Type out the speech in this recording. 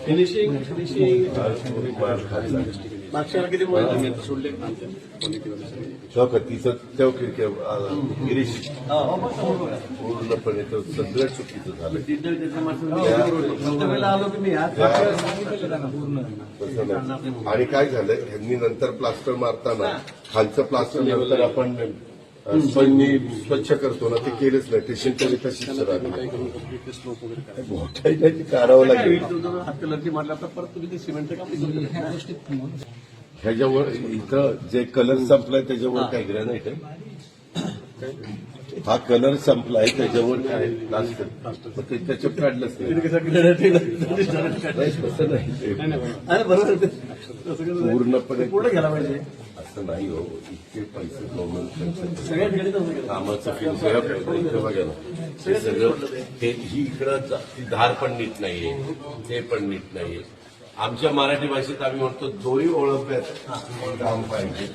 Finishing Girish पूर्णपणे तर सगळं चुकीचं झालं. आणि काय झालं, ह्यांनी नंतर प्लास्टर मारताना खालचं प्लास्टर नंतर आपण स्वच्छ करतो ना, ते केलंच नाही. ते शिंपली तशीच मोठ्या ते काढावं लागेल. ह्याच्यावर इथं जे कलर संपलाय त्याच्यावर काय ग्रॅनाइट आहे, हा कलर संपलाय त्याच्यावर काय प्लास्टर, मग ते त्याच्यात काढलंच नाही. तसं नाही, पूर्णपणे पूर्ण घ्यायला पाहिजे असं नाही हो. इतके पैसे गव्हर्नमेंट कामाचं इथं बघा ना, हे सगळं ही इकडं ती धार पण नीट नाहीये, ते पण नीट नाहीये. आमच्या मराठी भाषेत आम्ही म्हणतो दोरी ओळखल्यात काम पाहिजे.